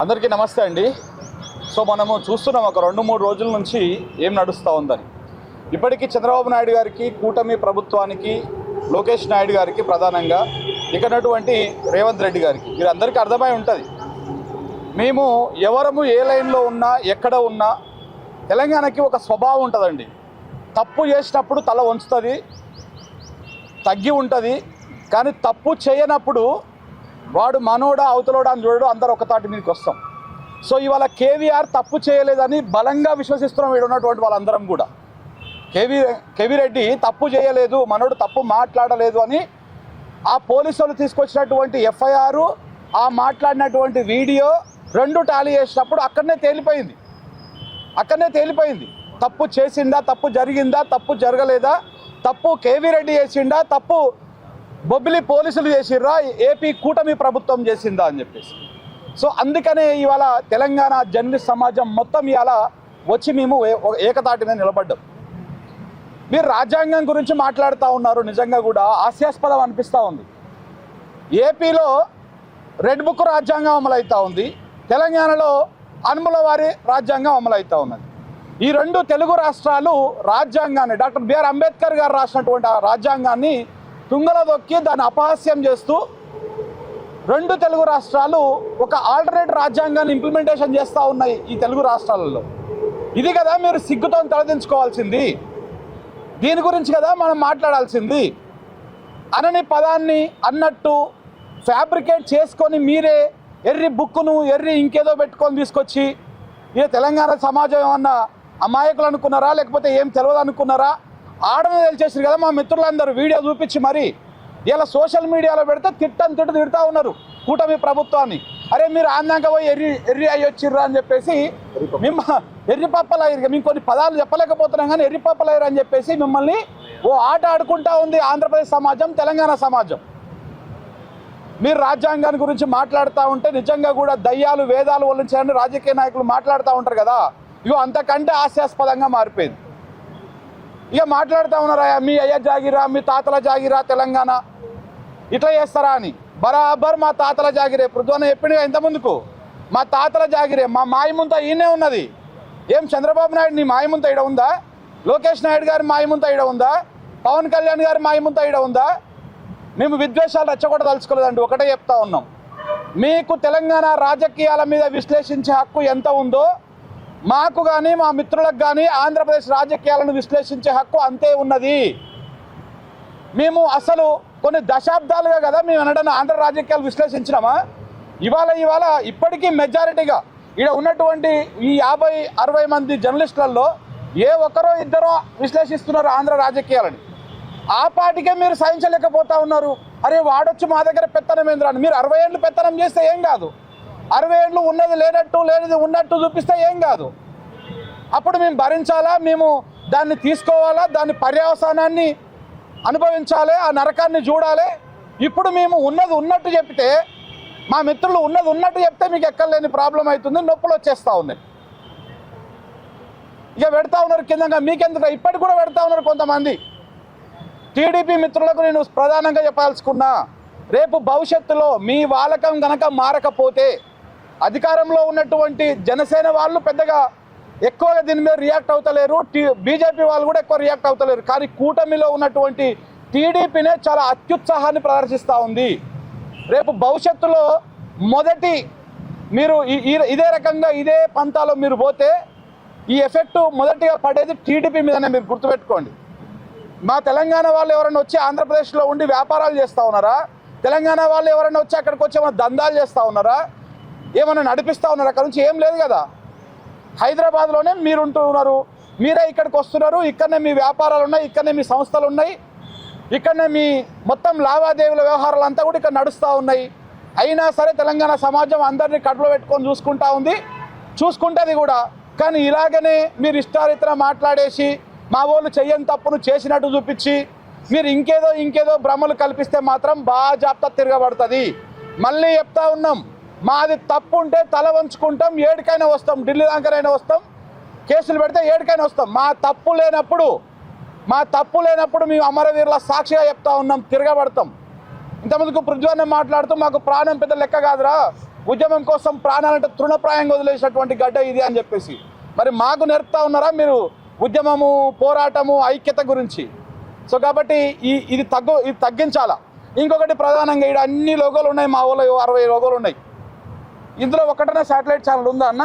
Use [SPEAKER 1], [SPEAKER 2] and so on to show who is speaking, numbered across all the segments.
[SPEAKER 1] అందరికీ నమస్తే అండి. సో మనము చూస్తున్నాం ఒక 2-3 రోజుల నుంచి ఏం నడుస్తూ ఉందని. ఇప్పటికీ చంద్రబాబు నాయుడు గారికి, కూటమి ప్రభుత్వానికి, లోకేష్ నాయుడు గారికి ప్రధానంగా ఇకనటువంటి రేవంత్ రెడ్డి గారికి వీరందరికీ అర్థమై ఉంటుంది. మేము ఎవరము ఏ లైన్లో ఉన్నా ఎక్కడ ఉన్నా తెలంగాణకి ఒక స్వభావం ఉంటుందండి. తప్పు చేసినప్పుడు తల వంచుతుంది, తగ్గి ఉంటుంది. కానీ తప్పు చేయనప్పుడు వాడు మనోడా అవతలోడా అని చూడడం అందరూ ఒక తాటి మీదకి వస్తాం. సో ఇవాళ కేవీఆర్ తప్పు చేయలేదని బలంగా విశ్వసిస్తున్నాం ఇక్కడ ఉన్నటువంటి వాళ్ళందరం కూడా. కేవీ రెడ్డి తప్పు చేయలేదు, మనోడు తప్పు మాట్లాడలేదు అని ఆ పోలీసు వాళ్ళు తీసుకొచ్చినటువంటి ఎఫ్ఐఆర్, ఆ మాట్లాడినటువంటి వీడియో రెండు టాలీ చేసినప్పుడు అక్కడనే తేలిపోయింది. తప్పు చేసిందా, తప్పు జరిగిందా, తప్పు జరగలేదా, తప్పు కేవీ రెడ్డి చేసిందా, తప్పు బొబ్బిలి పోలీసులు చేసిర్రా, ఏపీ కూటమి ప్రభుత్వం చేసిందా అని చెప్పేసి. సో అందుకనే ఇవాళ తెలంగాణ జర్నలిస్ట్ సమాజం మొత్తం ఇవాళ వచ్చి మేము ఏకతాటి మీద నిలబడ్డాం. మీరు రాజ్యాంగం గురించి మాట్లాడుతూ ఉన్నారు, నిజంగా కూడా హాస్యాస్పదం అనిపిస్తూ ఉంది. ఏపీలో రెడ్ బుక్ రాజ్యాంగం అమలవుతూ ఉంది, తెలంగాణలో అనుముల వారి రాజ్యాంగం అమలవుతూ ఉన్నది. ఈ రెండు తెలుగు రాష్ట్రాలు రాజ్యాంగాన్ని, డాక్టర్ బిఆర్ అంబేద్కర్ గారు రాసినటువంటి ఆ రాజ్యాంగాన్ని తుంగలో దొక్కి దాన్ని అపహాస్యం చేస్తూ రెండు తెలుగు రాష్ట్రాలు ఒక ఆల్టర్నేట్ రాజ్యాంగాన్ని ఇంప్లిమెంటేషన్ చేస్తూ ఉన్నాయి ఈ తెలుగు రాష్ట్రాలలో. ఇది కదా మీరు సిగ్గుతో తలదించుకోవాల్సింది, దీని గురించి కదా మనం మాట్లాడాల్సింది. అనని పదాన్ని అన్నట్టు ఫ్యాబ్రికేట్ చేసుకొని మీరే ఎర్రి బుక్కును ఎర్రి ఇంకేదో పెట్టుకొని తీసుకొచ్చి ఇక తెలంగాణ సమాజం ఏమన్నా అమాయకులు అనుకున్నారా, లేకపోతే ఏం తెలియదు అనుకున్నారా? ఆడనే తెలిచేసారు కదా మా మిత్రులందరూ వీడియో చూపించి మరి ఇలా సోషల్ మీడియాలో పెడితే తిడతా ఉన్నారు కూటమి ప్రభుత్వాన్ని. అరే మీరు ఆందాక పోయి ఎర్రి అయ్యొచ్చిర్రా అని చెప్పేసి ఎర్రి పప్పలయ్యారు. మేము కొన్ని పదాలు చెప్పలేకపోతున్నాం కానీ ఎర్రి పప్పలయ్యారు అని చెప్పేసి మిమ్మల్ని ఓ ఆట ఆడుకుంటా ఉంది ఆంధ్రప్రదేశ్ సమాజం, తెలంగాణ సమాజం. మీరు రాజ్యాంగాన్ని గురించి మాట్లాడుతూ ఉంటే నిజంగా కూడా దయ్యాలు వేదాలు వల్లించాలని రాజకీయ నాయకులు మాట్లాడుతూ ఉంటారు కదా, ఇగో అంతకంటే హాస్యాస్పదంగా మారిపోయింది. ఇక మాట్లాడుతూ ఉన్నారా మీ అయ్య జాగిరా, మీ తాతల జాగిరా తెలంగాణ, ఇట్లా చేస్తారా అని. బరాబర్ మా తాతల జాగిరే. పృథ్వన్న చెప్పిండుగా ఇంతకుముందుకు, మా తాతల జాగిరే, మా మాయముంత ఈయనే ఉన్నది. ఏం చంద్రబాబు నాయుడు నీ మాయముంత ఈడ ఉందా? లోకేష్ నాయుడు గారి మాయముంత ఈడ ఉందా? పవన్ కళ్యాణ్ గారి మాయముంత ఈడ ఉందా? మేము విద్వేషాలు రెచ్చగొట్టదలుచుకోలేదండి, ఒకటే చెప్తా ఉన్నాం. మీకు తెలంగాణ రాజకీయాల మీద విశ్లేషించే హక్కు ఎంత ఉందో మాకు కానీ మా మిత్రులకు కానీ ఆంధ్రప్రదేశ్ రాజకీయాలను విశ్లేషించే హక్కు అంతే ఉన్నది. మేము అసలు కొన్ని దశాబ్దాలుగా కదా మేము అనడం ఆంధ్ర రాజకీయాలు విశ్లేషించినామా? ఇవాళ ఇప్పటికీ మెజారిటీగా ఇక్కడ ఉన్నటువంటి ఈ 50-60 మంది జర్నలిస్టులలో ఏ ఒక్కరో ఇద్దరో విశ్లేషిస్తున్నారు ఆంధ్ర రాజకీయాలని. ఆ పాటికే మీరు సహించలేకపోతా ఉన్నారు. అరే వాడొచ్చి మా దగ్గర పెత్తనం ఏంద్రాని. మీరు 60 ఏళ్ళు పెత్తనం చేస్తే ఏం కాదు, 60 ఏళ్ళు ఉన్నది లేనట్టు లేనిది ఉన్నట్టు చూపిస్తే ఏం కాదు. అప్పుడు మేము భరించాలా, మేము దాన్ని తీసుకోవాలా, దాని పర్యవసానాన్ని అనుభవించాలి, ఆ నరకాన్ని చూడాలి. ఇప్పుడు మేము ఉన్నది ఉన్నట్టు చెప్తే, మా మిత్రులు ఉన్నది ఉన్నట్టు చెప్తే మీకు ఎక్కలేని ప్రాబ్లం అవుతుంది, నొప్పులు వచ్చేస్తూ ఉన్నాయి. ఇక పెడతా ఉన్నారు కిందగా, మీకెందుకు ఇప్పటికి కూడా పెడతా ఉన్నారు కొంతమంది. టీడీపీ మిత్రులకు నేను ప్రధానంగా చెప్పాల్సుకున్నా, రేపు భవిష్యత్తులో మీ వాలకం గనక మారకపోతే అధికారంలో ఉన్నటువంటి జనసేన వాళ్ళు పెద్దగా ఎక్కువగా దీని మీద రియాక్ట్ అవుతలేరు, బీజేపీ వాళ్ళు కూడా ఎక్కువ రియాక్ట్ అవుతలేరు. కానీ కూటమిలో ఉన్నటువంటి టీడీపీనే చాలా అత్యుత్సాహాన్ని ప్రదర్శిస్తూ ఉంది. రేపు భవిష్యత్తులో మొదటి మీరు ఇదే రకంగా ఇదే పంతాలో మీరు పోతే ఈ ఎఫెక్ట్ మొదటిగా పడేది టీడీపీ మీదనే, మీరు గుర్తుపెట్టుకోండి. మా తెలంగాణ వాళ్ళు ఎవరైనా వచ్చి ఆంధ్రప్రదేశ్లో ఉండి వ్యాపారాలు చేస్తూ ఉన్నారా? తెలంగాణ వాళ్ళు ఎవరైనా వచ్చి అక్కడికి వచ్చి ఏమైనా దందాలు చేస్తూ ఉన్నారా? ఏమైనా నడిపిస్తూ ఉన్నారు? అక్కడ నుంచి ఏం లేదు కదా. హైదరాబాద్లోనే మీరు ఉంటూ ఉన్నారు, మీరే ఇక్కడికి వస్తున్నారు, ఇక్కడనే మీ వ్యాపారాలు ఉన్నాయి, ఇక్కడనే మీ సంస్థలు ఉన్నాయి, ఇక్కడనే మీ మొత్తం లావాదేవీల వ్యవహారాలు అంతా కూడా ఇక్కడ నడుస్తూ ఉన్నాయి. అయినా సరే తెలంగాణ సమాజం అందరినీ కడుపులో పెట్టుకొని చూసుకుంటుంది కూడా. కానీ ఇలాగనే మీరు ఇష్టారీతన మాట్లాడేసి మా వాళ్ళు చెయ్యని తప్పును చేసినట్టు చూపించి మీరు ఇంకేదో భ్రమలు కల్పిస్తే మాత్రం బాగా జాప్తా తిరగబడుతుంది. మళ్ళీ చెప్తా ఉన్నాం, మాది తప్పు ఉంటే తల వంచుకుంటాం, ఏడికైనా వస్తాం, ఢిల్లీ దాకానైనా వస్తాం, కేసులు పెడితే ఏడికైనా వస్తాం. మా తప్పు లేనప్పుడు మేము అమరవీరుల సాక్షిగా చెప్తా ఉన్నాం, తిరగబడతాం. ఇంతమందికి పృథ్వన్న మాట్లాడుతూ మాకు ప్రాణం పెద్ద లెక్క కాదురా, ఉద్యమం కోసం ప్రాణాలంటే తృణప్రాయంగా వదిలేసినటువంటి గడ్డ ఇది అని చెప్పేసి మరి మాకు నేర్పుతా ఉన్నారా మీరు ఉద్యమము, పోరాటము, ఐక్యత గురించి? సో కాబట్టి ఇది తగ్గించాలా. ఇంకొకటి ప్రధానంగా ఇక్కడ అన్ని లోగోలు ఉన్నాయి, మా ఊళ్ళో 60 లోగోలు ఉన్నాయి. ఇందులో ఒకటన్నా శాటిలైట్ ఛానల్ ఉందా అన్న?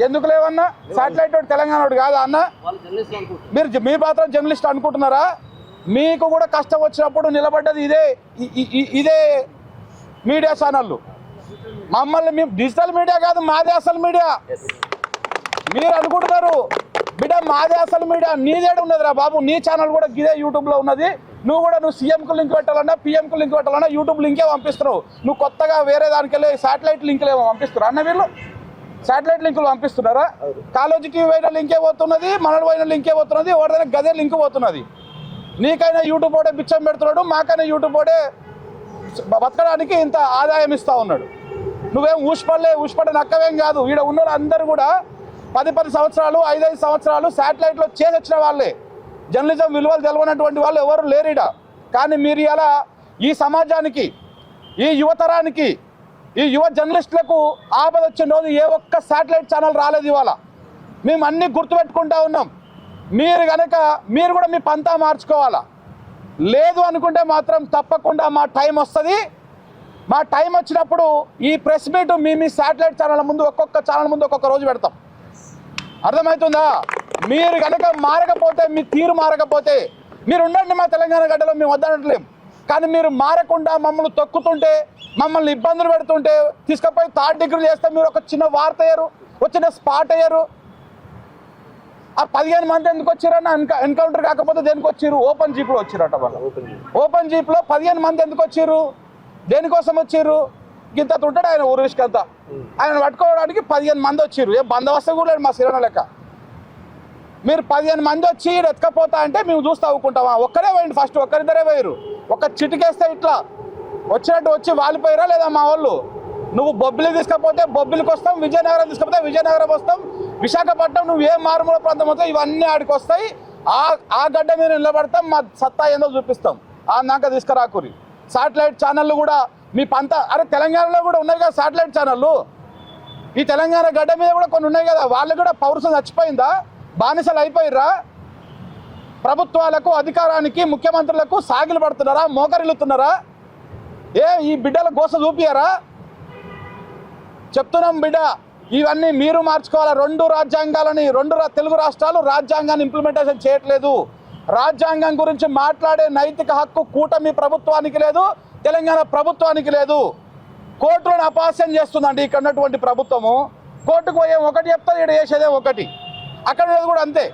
[SPEAKER 1] ఎందుకు లేవన్నా? శాటిలైట్ తెలంగాణ కాదా అన్న? మీరు మాత్రం జర్నలిస్ట్ అనుకుంటున్నారా? మీకు కూడా కష్టం వచ్చినప్పుడు నిలబడ్డది ఇదే మీడియా ఛానళ్ళు. మమ్మల్ని మేము డిజిటల్ మీడియా కాదు, మాదే అసలు మీడియా. మీరు అనుకుంటున్నారు బిడ్డ మాదే అసలు మీడియా, నీదేడు ఉన్నదిరా బాబు. నీ ఛానల్ కూడా ఇదే యూట్యూబ్లో ఉన్నది. నువ్వు సీఎంకు లింక్ పెట్టాలన్నా, పిఎంకు లింక్ పెట్టాలన్నా యూట్యూబ్ లింకే పంపిస్తున్నావు. నువ్వు కొత్తగా వేరే దానికి వెళ్ళి శాటిలైట్ లింకులు ఏమో పంపిస్తున్నారు అన్న. వీళ్ళు శాటిలైట్ లింకులు పంపిస్తున్నారా? కాలేజీ టీవీ అయిన లింకే పోతున్నది, మనడు అయిన లింకే పోతున్నది, ఎవరిదైనా గదే లింక్ పోతున్నది. నీకైనా యూట్యూబ్ ఓడే బిచ్చం పెడుతున్నాడు, మాకైనా యూట్యూబ్ ఓడే బతకడానికి ఇంత ఆదాయం ఇస్తూ ఉన్నాడు. నువ్వేం ఊసిపడ్డ నక్కవేం కాదు. ఈడ ఉన్న అందరూ కూడా 10 సంవత్సరాలు 5 సంవత్సరాలు శాటిలైట్లో చేసి వచ్చిన వాళ్ళే. జర్నలిజం విలువలు తెలవనటువంటి వాళ్ళు ఎవరు లేరీడ. కానీ మీరు ఇలా ఈ సమాజానికి, ఈ యువతరానికి, ఈ యువ జర్నలిస్టులకు ఆపద వచ్చిన రోజు ఏ ఒక్క శాటిలైట్ ఛానల్ రాలేదు. ఇవాళ మేము అన్నీ గుర్తుపెట్టుకుంటా ఉన్నాం. మీరు కూడా మీ పంతా మార్చుకోవాలా. లేదు అనుకుంటే మాత్రం తప్పకుండా మా టైం వస్తుంది. మా టైం వచ్చినప్పుడు ఈ press meet me satellite channel ముందు, ఒక్కొక్క ఛానల్ ముందు ఒక్కొక్క రోజు పెడతాం. అర్థమవుతుందా? మీరు కనుక మారకపోతే, మీ తీరు మారకపోతే, మీరు ఉండండి మా తెలంగాణ గడ్డలో, మేము వద్దనట్లేం. కానీ మీరు మారకుండా మమ్మల్ని తొక్కుతుంటే, మమ్మల్ని ఇబ్బందులు పెడుతుంటే, తీసుకుపోయి 3rd డిగ్రీ చేస్తే మీరు ఒక చిన్న వార్త అయ్యారు, వచ్చిన స్పాట్ అయ్యారు. ఆ 15 మంది ఎందుకు వచ్చారన్న? ఎన్కౌంటర్ కాకపోతే దేనికి వచ్చారు? ఓపెన్ జీప్లో వచ్చారట వాళ్ళు. ఓపెన్ జీప్లో 15 మంది ఎందుకు వచ్చారు? దేనికోసం వచ్చారు? ఇంత ఉంటాడు ఆయన ఊరుష్కంతా. ఆయన పట్టుకోవడానికి 15 మంది వచ్చారు. ఏ బందోబస్తు కూడా లేదు మా సిరణ లెక్క. మీరు 15 మంది వచ్చి ఎత్తుకపోతా అంటే మేము చూస్తూ అవ్వుకుంటామా? ఒక్కరే పోయింది, ఫస్ట్ ఒక్కరిద్దరే పోయారు. ఒక చిటికేస్తే ఇట్లా వచ్చినట్టు వచ్చి వాలిపోయారా లేదా మా వాళ్ళు? నువ్వు బొబ్బిలి తీసుకపోతే బొబ్బిలికి వస్తాం, విజయనగరం తీసుకపోతే విజయనగరం వస్తాం, విశాఖపట్నం నువ్వు ఏ మారుమూల ప్రాంతం వస్తావు ఇవన్నీ ఆడికి వస్తాయి. ఆ గడ్డ మీద నిలబడతాం, మా సత్తా ఏందో చూపిస్తాం. ఆ నాక తీసుకురాకురి. శాటిలైట్ ఛానళ్ళు కూడా మీ పంత, అరే తెలంగాణలో కూడా ఉన్నాయి కదా శాటిలైట్ ఛానళ్ళు. ఈ తెలంగాణ గడ్డ మీద కూడా కొన్ని ఉన్నాయి కదా. వాళ్ళు కూడా పౌరుషం చచ్చిపోయిందా? బానిసలు అయిపోయిర్రా? ప్రభుత్వాలకు, అధికారానికి, ముఖ్యమంత్రులకు సాగిలు పడుతున్నారా? మోకరిల్లుతున్నారా? ఈ బిడ్డల గోస చూపియారా? చెప్తున్నాం బిడ్డ, ఇవన్నీ మీరు మార్చుకోవాలి. 2 రాజ్యాంగాలని, 2 తెలుగు రాష్ట్రాలు రాజ్యాంగాన్ని ఇంప్లిమెంటేషన్ చేయట్లేదు. రాజ్యాంగం గురించి మాట్లాడే నైతిక హక్కు కూటమి ప్రభుత్వానికి లేదు, తెలంగాణ ప్రభుత్వానికి లేదు. కోర్టులను అపహాస్యం చేస్తుందండి ఇక్కడ ఉన్నటువంటి ప్రభుత్వము. కోర్టుకు పోయే ఒకటి చెప్తారు, ఇక్కడ చేసేదే ఒకటి, అక్కడ ఉన్నది కూడా అంతే.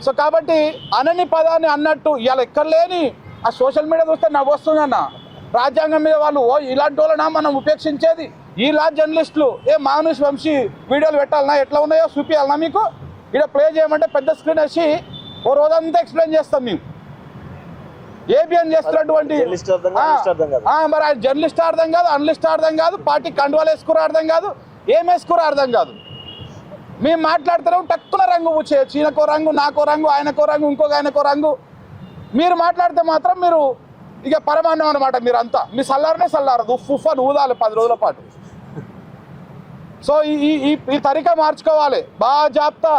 [SPEAKER 1] సో కాబట్టి అనని పదాన్ని అన్నట్టు ఇవాళ ఎక్కడ లేని ఆ సోషల్ మీడియా చూస్తే నాకు వస్తుందన్న. రాజ్యాంగం మీద వాళ్ళు ఇలాంటి వాళ్ళనా మనం ఉపేక్షించేది? ఇలా జర్నలిస్టులు మానుష్ వంశీ వీడియోలు పెట్టాలన్నా, ఎట్లా ఉన్నాయో చూపించాలన్నా మీకు? ఇక్కడ ప్లే చేయమంటే పెద్ద స్క్రీన్ వేసి ఓ రోజంతా ఎక్స్ప్లెయిన్ చేస్తాం మేము. ఏబిఎన్ చేస్తున్నటువంటి మరి ఆయన జర్నలిస్ట్ అర్థం కాదు, అనలిస్ట్ అర్థం కాదు, పార్టీ కండువాలు వేసుకురా అర్థం కాదు, ఏం వేసుకురా అర్థం కాదు. మేము మాట్లాడుతున్నాం టక్కున రంగు పూచేయచ్చు. ఈయనకో రంగు, నాకో రంగు, ఆయనకో రంగు, ఇంకొక ఆయనకో రంగు. మీరు మాట్లాడితే మాత్రం మీరు ఇక పరమాన్నం అనమాట. మీరు అంతా మీ సల్లారనే సల్లారదు, ఉఫ్ అని ఊదాలి 10 రోజుల పాటు. సో ఈ తరికా మార్చుకోవాలి. బాగా జాప్తా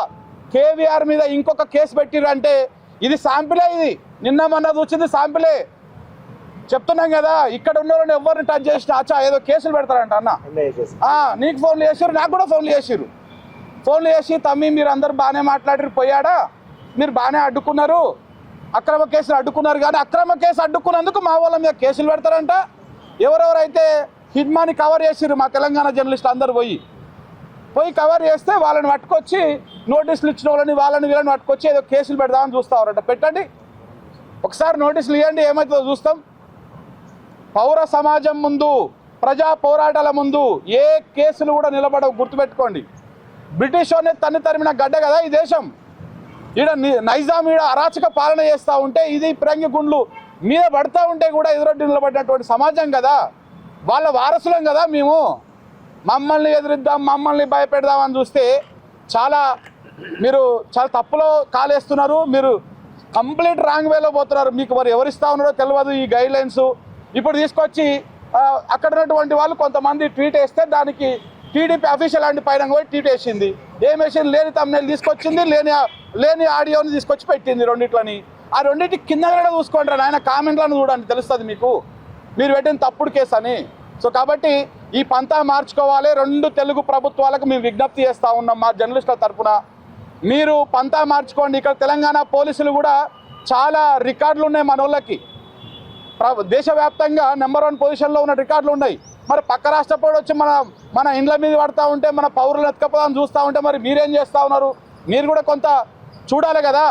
[SPEAKER 1] కేవీఆర్ మీద ఇంకొక కేసు పెట్టిరంటే ఇది శాంపిలే. ఇది నిన్న మొన్న చూసింది శాంపిలే. చెప్తున్నాం కదా, ఇక్కడ ఉన్న వాళ్ళని ఎవరిని టచ్ చేసినా అచ్చా ఏదో కేసులు పెడతారంట అన్న. నీకు ఫోన్లు చేసిర్రు, నాకు కూడా ఫోన్లు చేసిర్రు. ఫోన్లు చేసి తమ్మి మీరు అందరు బాగానే మాట్లాడి పోయాడా, మీరు బాగానే అడ్డుకున్నారు, అక్రమ కేసులు అడ్డుకున్నారు. కానీ అక్రమ కేసు అడ్డుకున్నందుకు మా వాళ్ళ మీద కేసులు పెడతారంట. ఎవరెవరైతే హిడ్మాని కవర్ చేసిర్రు మా తెలంగాణ జర్నలిస్టులు అందరూ పోయి కవర్ చేస్తే వాళ్ళని పట్టుకొచ్చి నోటీసులు ఇచ్చిన వాళ్ళని వీళ్ళని పట్టుకొచ్చి ఏదో కేసులు పెడదామని చూస్తావారంట. పెట్టండి, ఒకసారి నోటీసులు ఇవ్వండి, ఏమవుతుందో చూస్తాం. పౌర సమాజం ముందు, ప్రజా పోరాటాల ముందు ఏ కేసులు కూడా నిలబడవు, గుర్తుపెట్టుకోండి. బ్రిటిష్ వాళ్ళని తరిమిన గడ్డ కదా ఈ దేశం. ఈడ నైజాం ఈడ అరాచక పాలన చేస్తూ ఉంటే, ఇది పిరంగి గుండ్లు మీద పడతా ఉంటే కూడా ఎదురొడ్డి నిలబడినటువంటి సమాజం కదా. వాళ్ళ వారసులం కదా మేము. మమ్మల్ని ఎదిరిద్దాం, మమ్మల్ని భయపెడదామని చూస్తే మీరు చాలా తప్పులో కాలేస్తున్నారు. మీరు కంప్లీట్ రాంగ్ వేలో పోతున్నారు. మీకు మరి ఎవరిస్తా ఉన్నారో తెలియదు ఈ గైడ్ లైన్స్. ఇప్పుడు తీసుకొచ్చి అక్కడ ఉన్నటువంటి వాళ్ళు కొంతమంది ట్వీట్ వేస్తే దానికి టీడీపీ అఫీషియల్ అండ్ పైన పోయి ట్వీట్ వేసింది. ఏం వేసింది? లేని తమ్ముళ్ళు తీసుకొచ్చింది, లేని ఆడియోని తీసుకొచ్చి పెట్టింది రెండిట్లని. ఆ రెండింటి కింద కూడా చూసుకోండి ఆయన, కామెంట్లను చూడండి, తెలుస్తుంది మీకు మీరు పెట్టిన తప్పుడు కేసు అని. సో కాబట్టి ఈ పంతా మార్చుకోవాలి. రెండు తెలుగు ప్రభుత్వాలకు మేము విజ్ఞప్తి చేస్తూ ఉన్నాం మా జర్నలిస్టుల తరఫున, మీరు పంతా మార్చుకోండి. ఇక్కడ తెలంగాణ పోలీసులు కూడా చాలా రికార్డులు ఉన్నాయి మన వాళ్ళకి, దేశవ్యాప్తంగా నెంబర్ 1 పొజిషన్లో ఉన్న రికార్డులు ఉన్నాయి. మరి పక్క రాష్ట్రపోడు వచ్చి మన ఇండ్ల మీద పడతా ఉంటే, మన పౌరులను ఎత్తుకపోదాన్ని చూస్తూ ఉంటే మరి మీరేం చేస్తూ ఉన్నారు? మీరు కూడా కొంత చూడాలి కదా.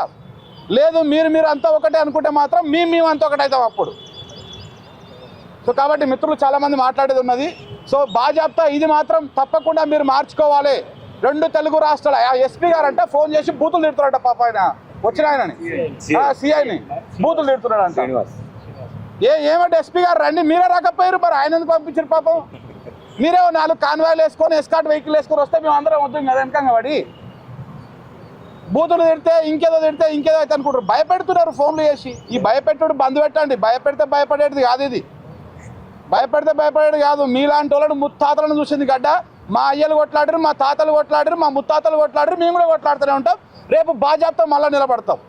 [SPEAKER 1] లేదు మీరు అంతా ఒకటే అనుకుంటే మాత్రం మేము అంతా ఒకటైతాం అప్పుడు. సో కాబట్టి మిత్రులు చాలామంది మాట్లాడేది ఉన్నది. సో బాజాప్తా ఇది మాత్రం తప్పకుండా మీరు మార్చుకోవాలి. రెండు తెలుగు రాష్ట్రాల ఎస్పీ గారు అంటే ఫోన్ చేసి బూతులు తిడుతున్నాడు పాప, ఆయన వచ్చిన ఆయనని సిఐని బూతులు తిడుతున్నాడు అంట. ఏమంటే ఎస్పీ గారు రండి, మీరే రాకపోయారు, మరి ఆయన ఎందుకు పంపించారు పాపం? మీరే 4 కాన్వాయ్లు వేసుకొని ఎస్కాట్ వెహికల్ వేసుకొని వస్తే మేము అందరం వద్దాం కదా వెనకంగా పడి. బూతులు తిడితే ఇంకేదో అయితే అనుకుంటారు, భయపెడుతున్నారు ఫోన్లు చేసి. ఈ భయపెట్టుడు బంద్ పెట్టండి. భయపెడితే భయపడేది కాదు ఇది, భయపడేది కాదు. మీలాంటి వాళ్ళని ముత్తాతలను చూసింది గడ్డ. మా అయ్యలు కొట్లాడారు, మా తాతలు కొట్లాడారు, మా ముత్తాతలు కొట్లాడారు, మేము కూడా కొట్లాడుతూనే ఉంటాం. రేపు బాజాప్తా మళ్ళీ నిలబడతాం.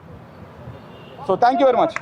[SPEAKER 1] So thank you very much.